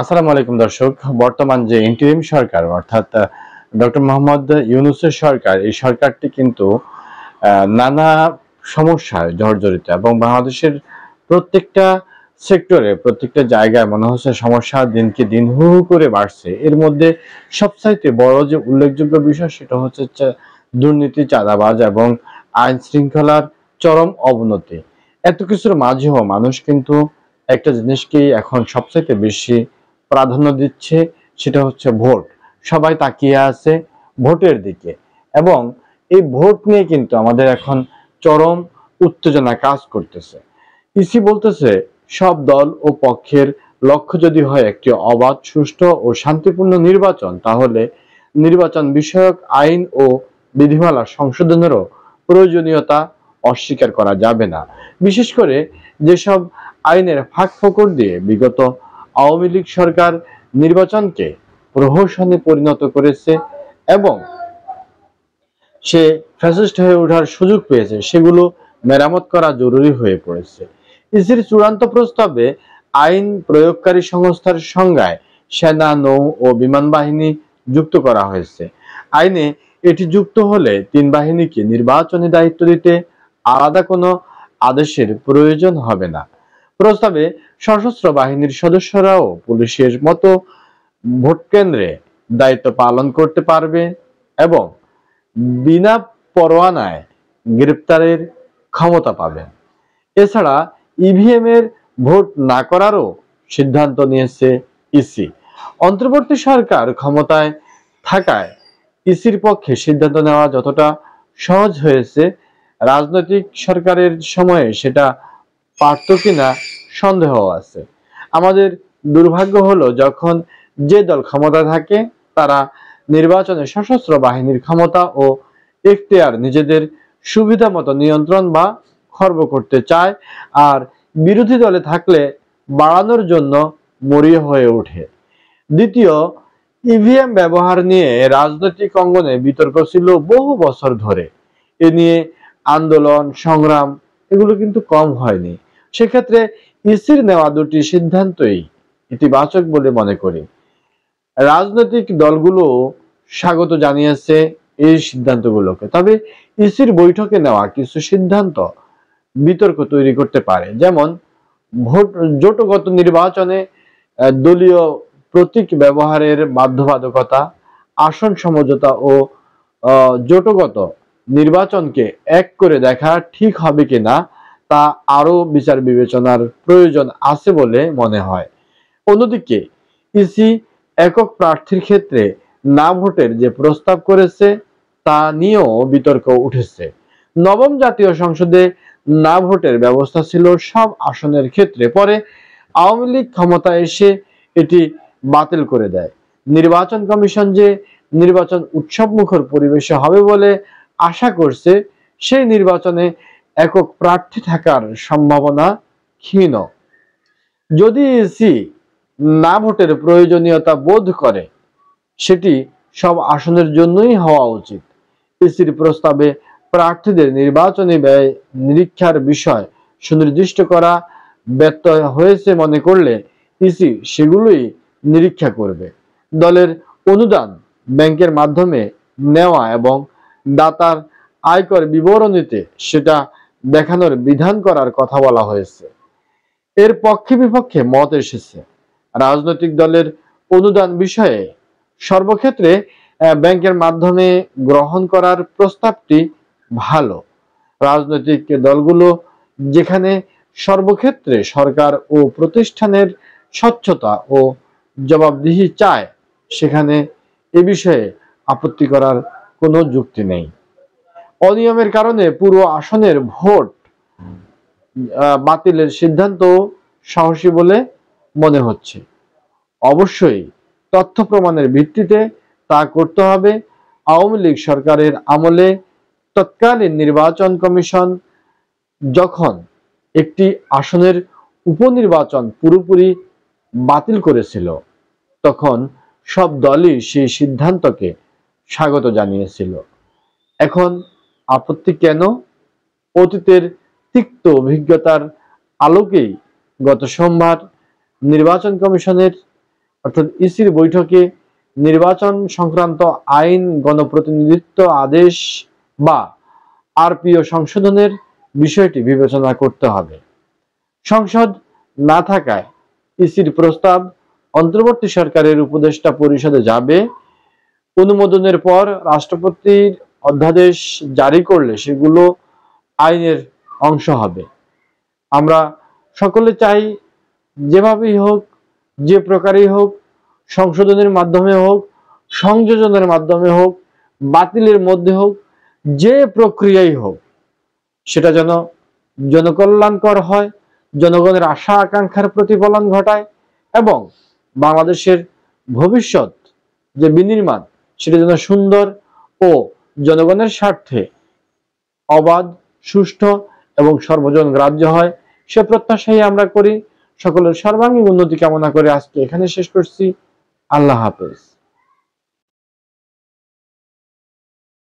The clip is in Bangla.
আসসালামু আলাইকুম দর্শক। বর্তমান যে ইন্টারিম সরকার অর্থাৎ ডক্টর মোহাম্মদ ইউনূসের সরকার, এই সরকারটি কিন্তু নানা সমস্যায় জর্জরিত এবং বাংলাদেশের প্রত্যেকটা সেক্টরে, প্রত্যেকটা জায়গায় মনে হচ্ছে সমস্যা দিনকে দিন হু হু করে বাড়ছে। এর মধ্যে সবচাইতে বড় যে উল্লেখযোগ্য বিষয় সেটা হচ্ছে দুর্নীতি, চাঁদাবাজ এবং আইন শৃঙ্খলার চরম অবনতি। এত কিছুর মাঝেও মানুষ কিন্তু একটা জিনিসকেই এখন সবচাইতে বেশি প্রাধান্য দিচ্ছে, সেটা হচ্ছে ভোট। সবাই তাকিয়ে আছে ভোটের দিকে এবং এই ভোট নিয়ে কিন্তু আমাদের এখন চরম উত্তেজনা কাজ করতেছে। ইসি বলতেছে সব দল ও পক্ষের লক্ষ্য যদি হয় একটি অবাধ, সুষ্ঠু ও শান্তিপূর্ণ নির্বাচন, তাহলে নির্বাচন বিষয়ক আইন ও বিধিমালা সংশোধনেরও প্রয়োজনীয়তা অস্বীকার করা যাবে না। বিশেষ করে যেসব আইনের ফাঁকফোকর দিয়ে বিগত আওয়ামী লীগ সরকার নির্বাচনকে প্রহসনে পরিণত করেছে এবং সে ফ্যাসিস্ট হয়ে ওঠার সুযোগ পেয়েছে, সেগুলো মেরামত করা জরুরি হয়ে পড়েছে। ইসির চূড়ান্ত প্রস্তাবে আইন প্রয়োগকারী সংস্থার সংজ্ঞায় সেনা, নৌ ও বিমান বাহিনী যুক্ত করা হয়েছে। আইনে এটি যুক্ত হলে তিন বাহিনীকে নির্বাচনী দায়িত্ব দিতে আলাদা কোনো আদেশের প্রয়োজন হবে না। প্রস্তাবে সশস্ত্র বাহিনীর সদস্যরাও পুলিশের মতো ভোট কেন্দ্রে দায়িত্ব পালন করতে পারবে এবং বিনা পরোয়ানায় গ্রেপ্তারের ক্ষমতা পাবেন। এছাড়া ইভিএম এর ভোট না করারও সিদ্ধান্ত নিয়েছে ইসি। অন্তর্বর্তী সরকার ক্ষমতায় থাকায় ইসির পক্ষে সিদ্ধান্ত নেওয়া যতটা সহজ হয়েছে, রাজনৈতিক সরকারের সময়ে সেটা পারত কিনা সন্দেহ আছে। আমাদের দুর্ভাগ্য হলো, যখন যে দল ক্ষমতা থাকে তারা নির্বাচনে সশস্ত্র বাহিনীর ক্ষমতা ও এখতিয়ার নিজেদের সুবিধা মতো নিয়ন্ত্রণ বা খর্ব করতে চায়, আর বিরোধী দলে থাকলে বাড়ানোর জন্য মরিয়া হয়ে ওঠে। দ্বিতীয়, ইভিএম ব্যবহার নিয়ে রাজনৈতিক অঙ্গনে বিতর্ক ছিল বহু বছর ধরে। এ নিয়ে আন্দোলন, সংগ্রাম এগুলো কিন্তু কম হয়নি। সেক্ষেত্রে ইসির নেওয়া দুটি সিদ্ধান্তই ইতিবাচক বলে মনে করি। রাজনৈতিক দলগুলো স্বাগত জানিয়েছে এই সিদ্ধান্তগুলোকে। তবে ইসির বৈঠকে নেওয়া কিছু সিদ্ধান্ত বিতর্ক তৈরি করতে পারে, যেমন ভোট জোটগত নির্বাচনে দলীয় প্রতীক ব্যবহারের বাধ্যবাধকতা, আসন সমঝোতা ও জোটগত নির্বাচনকে এক করে দেখা ঠিক হবে কিনা তা আরো বিচার বিবেচনার প্রয়োজন আছে বলে মনে হয়। অন্যদিকে ইসি একক প্রার্থীর ক্ষেত্রে না ভোটের যে প্রস্তাব করেছে তা নিয়েও বিতর্ক উঠেছে। নবম জাতীয় সংসদে না ভোটের ব্যবস্থা ছিল সব আসনের ক্ষেত্রে, পরে আওয়ামী লীগ ক্ষমতায় এসে এটি বাতিল করে দেয়। নির্বাচন কমিশন যে নির্বাচন উৎসবমুখর পরিবেশে হবে বলে আশা করছে, সেই নির্বাচনে একক প্রার্থী থাকার সম্ভাবনা ক্ষীণ। যদি ইসি না ভোটের প্রয়োজনীয়তা বোধ করে, সেটি সব আসনের জন্যই হওয়া উচিত। ইসির প্রস্তাবে প্রার্থীদের নির্বাচনী ব্যয় নিরীক্ষার বিষয় সুনির্দিষ্ট করা ব্যত্যয় হয়েছে মনে করলে ইসি সেগুলোই নিরীক্ষা করবে। দলের অনুদান ব্যাংকের মাধ্যমে নেওয়া এবং দাতার আয়কর বিবরণীতে সেটা দেখানোর বিধান করার কথা বলা হয়েছে। এর পক্ষে বিপক্ষে মত এসেছে। রাজনৈতিক দলের অনুদান বিষয়ে সর্বক্ষেত্রে ব্যাংকের মাধ্যমে গ্রহণ করার প্রস্তাবটি ভালো। রাজনৈতিক দলগুলো যেখানে সর্বক্ষেত্রে সরকার ও প্রতিষ্ঠানের স্বচ্ছতা ও জবাবদিহি চায়, সেখানে এ বিষয়ে আপত্তি করার কোনো যুক্তি নেই। অনিয়মের কারণে পুরো আসনের ভোট বাতিলের সিদ্ধান্ত সাহসী বলে মনে হচ্ছে। অবশ্যই তথ্য প্রমাণের ভিত্তিতে তা করতে হবে। আওয়ামী লীগ সরকারের আমলে তৎকালীন নির্বাচন কমিশন যখন একটি আসনের উপনির্বাচন পুরোপুরি বাতিল করেছিল, তখন সব দলই সেই সিদ্ধান্তকে স্বাগত জানিয়েছিল। এখন আপত্তি কেন? অতীতের তিক্ত অভিজ্ঞতার আলোকেই গত সোমবার নির্বাচন কমিশনের অর্থাৎ ইসির বৈঠকে নির্বাচন সংক্রান্ত আইন, গণপ্রতিনিধিত্ব আদেশ বা আরপিও সংশোধনের বিষয়টি বিবেচনা করতে হবে। সংসদ না থাকায় ইসির প্রস্তাব অন্তর্বর্তী সরকারের উপদেষ্টা পরিষদে যাবে। অনুমোদনের পর রাষ্ট্রপতির অধ্যাদেশ জারি করলে সেগুলো আইনের অংশ হবে। আমরা সকলে চাই যেভাবেই হোক, যে প্রকারেই হোক, সংশোধনের মাধ্যমে হোক, সংযোজনের মাধ্যমে হোক, বাতিলের মধ্যে হোক, যে প্রক্রিয়াই হোক, সেটা যেন জনকল্যাণকর হয়, জনগণের আশা আকাঙ্ক্ষার প্রতিফলন ঘটায় এবং বাংলাদেশের ভবিষ্যৎ যে বিনির্মাণ সেটা যেন সুন্দর ও জনগণের স্বার্থে অবাধ, সুষ্ঠু এবং সর্বজন গ্রাহ্য হয়, সে প্রত্যাশাই আমরা করি। সকলের সর্বাঙ্গীন উন্নতি কামনা করে আজকে এখানে শেষ করছি। আল্লাহ হাফেজ।